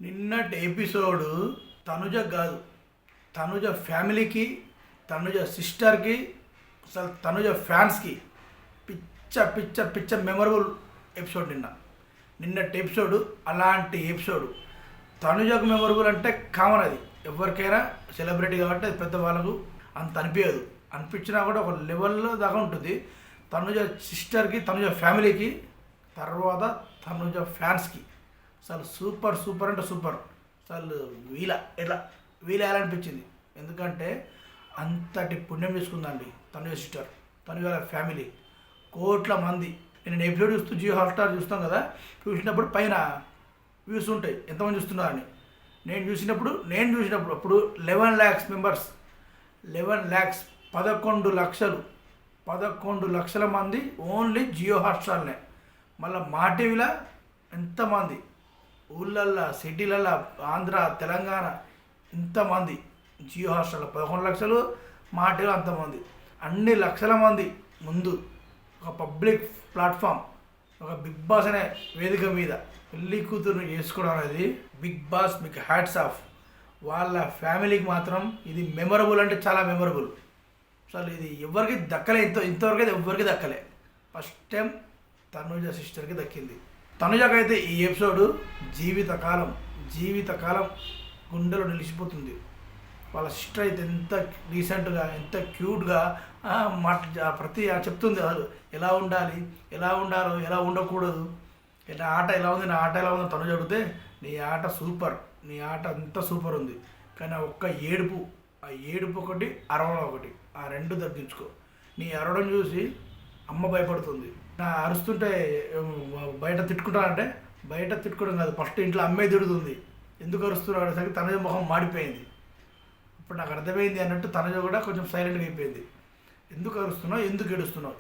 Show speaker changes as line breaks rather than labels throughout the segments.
నిన్నటి ఎపిసోడు తనుజ కాదు, తనుజ ఫ్యామిలీకి, తనుజ సిస్టర్కి, అసలు తనుజ ఫ్యాన్స్కి పిచ్చ పిచ్చ పిచ్చ మెమరబుల్ ఎపిసోడ్. నిన్నటి ఎపిసోడు అలాంటి ఎపిసోడు. తనుజకు మెమరబుల్ అంటే కామన్, అది ఎవరికైనా సెలబ్రిటీ కాబట్టి అది పెద్దవాళ్ళకు అంత అనిపించదు, అనిపించినా కూడా ఒక లెవెల్లో దాకా ఉంటుంది. తనుజ సిస్టర్కి, తనుజ ఫ్యామిలీకి, తర్వాత తనుజ ఫ్యాన్స్కి అసలు సూపర్ సూపర్ అంటే సూపర్. అసలు వీలేయాలనిపించింది. ఎందుకంటే అంతటి పుణ్యం చేసుకుందండి తనుజ సిస్టర్, తనుజ ఫ్యామిలీ. కోట్ల మంది, నేను ఎపిసోడ్ చూస్తూ జియో హాట్స్టార్ చూస్తాం కదా, చూసినప్పుడు పైన వ్యూస్ ఉంటాయి ఎంతమంది చూస్తున్నారని. నేను చూసినప్పుడు అప్పుడు 11 lakhs మెంబర్స్, 11 lakhs 11 లక్షల మంది ఓన్లీ జియో హాట్స్టార్నే. మళ్ళీ మా టీవీలో ఎంతమంది, ఊళ్ళల్లో సిటీలల్లో ఆంధ్ర తెలంగాణ ఇంతమంది జియో హాట్స్టార్లో 11 లక్షలు, మా టీవీలో అంతమంది, అన్ని లక్షల మంది ముందు ఒక పబ్లిక్ ప్లాట్ఫామ్, ఒక బిగ్ బాస్ అనే వేదిక మీద పెళ్లి కూతురుని చేసుకోవడం అనేది బిగ్ బాస్ మీకు హ్యాట్స్ ఆఫ్. వాళ్ళ ఫ్యామిలీకి మాత్రం ఇది మెమరబుల్ అంటే చాలా మెమరబుల్. అసలు ఇది ఎవరికి దక్కలే, ఇంతవరకు అయితే ఎవరికి దక్కలే. ఫస్ట్ టైం తనుజ సిస్టర్కి దక్కింది. తనుజకైతే ఈ ఎపిసోడు జీవితకాలం గుండెలో నిలిచిపోతుంది. వాళ్ళ సిస్టర్ అయితే ఎంత డీసెంట్గా, ఎంత క్యూట్గా ప్రతి చెప్తుంది అసలు ఎలా ఉండాలి, ఎలా ఉండాలో, ఎలా ఉండకూడదు, నా ఆట ఎలా ఉంది, నా ఆట ఎలా ఉందో తనుజ అడిగితే, నీ ఆట సూపర్, నీ ఆట అంతా సూపర్ ఉంది, కానీ ఒక్క ఏడుపు, ఆ ఏడుపు ఒకటి, అరవడం ఒకటి, ఆ రెండు తగ్గించుకో. నీ అరవడం చూసి అమ్మ భయపడుతుంది. నా అరుస్తుంటే బయట తిట్టుకుంటానంటే, బయట తిట్టుకోవడం కాదు, ఫస్ట్ ఇంట్లో అమ్మే తిడుతుంది. ఎందుకు అరుస్తున్నాడు అనేసరికి తనుజ మొహం మాడిపోయింది. ఇప్పుడు నాకు అర్థమైంది అన్నట్టు తనుజ కూడా కొంచెం సైలెంట్గా అయిపోయింది. ఎందుకు అరుస్తున్నావు, ఎందుకు ఏడుస్తున్నావు,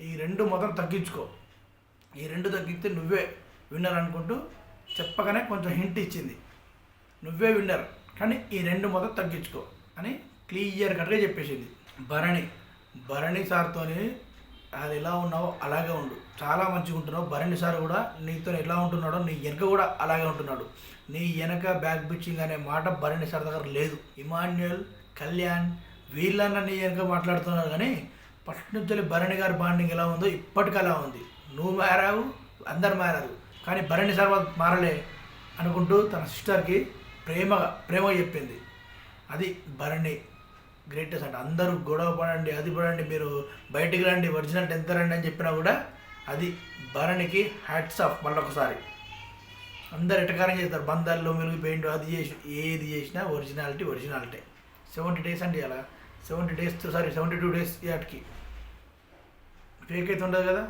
ఈ రెండు మొత్తం తగ్గించుకో, ఈ రెండు తగ్గిస్తే నువ్వే విన్నర్ అనుకుంటూ చెప్పగానే కొంచెం హింట్ ఇచ్చింది. నువ్వే విన్నర్, కానీ ఈ రెండు మొత్తం తగ్గించుకో అని క్లియర్ కట్గా చెప్పేసింది. భరణి సార్తోని అది ఎలా ఉన్నావో అలాగే ఉండు, చాలా మంచిగా ఉంటున్నావు. భరణి సార్ కూడా నీతో ఎలా ఉంటున్నాడో నీ వెనక కూడా అలాగే ఉంటున్నాడు. నీ వెనక బ్యాక్ బిచ్చింగ్ అనే మాట భరణి సార్ దగ్గర లేదు. ఇమాన్యుయల్, కళ్యాణ్ వీళ్ళన్న నీ వెనక మాట్లాడుతున్నారు, కానీ ఫస్ట్ నుంచి భరణి గారి బాండింగ్ ఎలా ఉందో ఇప్పటికీ అలా ఉంది. నువ్వు మారావు, అందరు మారారు, కానీ భరణి సార్ మారలే అనుకుంటూ తన సిస్టర్కి ప్రేమగా చెప్పింది. అది భరణి గ్రేటెస్ట్. అంటే అందరూ గొడవ పడండి, అది పడండి, మీరు బయటికి రండి, ఒరిజినల్ ఎంత రండి అని చెప్పినా కూడా అది భరణికి హ్యాట్స్ ఆఫ్. మళ్ళొకసారి అందరు ఎటకారం చేస్తారు, బంధాల్లో మెలిగిపోయిండు, అది చేసి ఏది చేసినా ఒరిజినాలిటీ 70 days అండి. అలా 72 days వాటికి ఫేక్ అయితే ఉండదు కదా.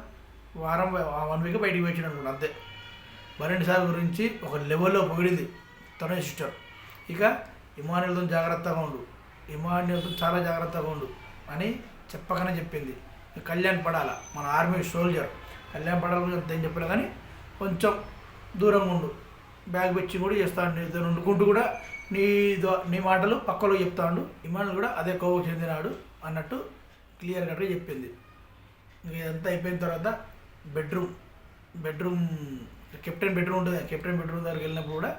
1 week బయటికి వచ్చింది అనుకున్నాను అంతే. భరణి సార్ గురించి ఒక లెవెల్లో పొగిడింది తనుజ సిస్టర్. ఇక ఇమాన్యుల్తో చాలా జాగ్రత్తగా ఉండు అని చెప్పకనే చెప్పింది. కళ్యాణ్ పడాల, మన ఆర్మీ సోల్జర్ కళ్యాణ్ పడాల గురించి అంత ఏం చెప్పలే, కానీ కొంచెం దూరంగా ఉండు, బ్యాగ్ పెచ్చి కూడా చేస్తాడు, నీతో వండుకుంటూ కూడా నీ మాటలు పక్కలో చెప్తాడు. ఇమాన్యుల్ కూడా అదే కోవకు చెందినాడు అన్నట్టు క్లియర్ కట్గా చెప్పింది. ఇదంతా అయిపోయిన తర్వాత బెడ్రూమ్ కెప్టెన్ బెడ్రూమ్ ఉంటుంది, కెప్టెన్ బెడ్రూమ్ దగ్గరికి వెళ్ళినప్పుడు కూడా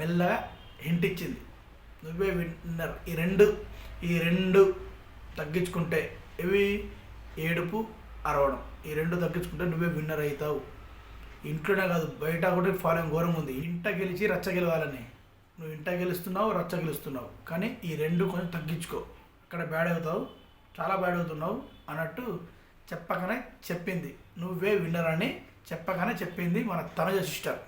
మెల్లగా హింట్ ఇచ్చింది, నువ్వే విన్నర్. ఈ రెండు తగ్గించుకుంటే, ఇవి ఏడుపు, అరవడం, ఈ రెండు తగ్గించుకుంటే నువ్వే విన్నర్ అవుతావు. ఇంట్లోనే కాదు బయట కూడా ఫాలోయింగ్ ఘోరంగా ఉంది. ఇంట గెలిచి రచ్చ గెలవాలని, నువ్వు ఇంట గెలుస్తున్నావు, రచ్చ గెలుస్తున్నావు, కానీ ఈ రెండు కొంచెం తగ్గించుకో, అక్కడ బ్యాడ్ అవుతావు, చాలా బ్యాడ్ అవుతున్నావు అన్నట్టు చెప్పకనే చెప్పింది. నువ్వే విన్నర్ అని చెప్పకనే చెప్పింది మన తనుజ సిస్టర్.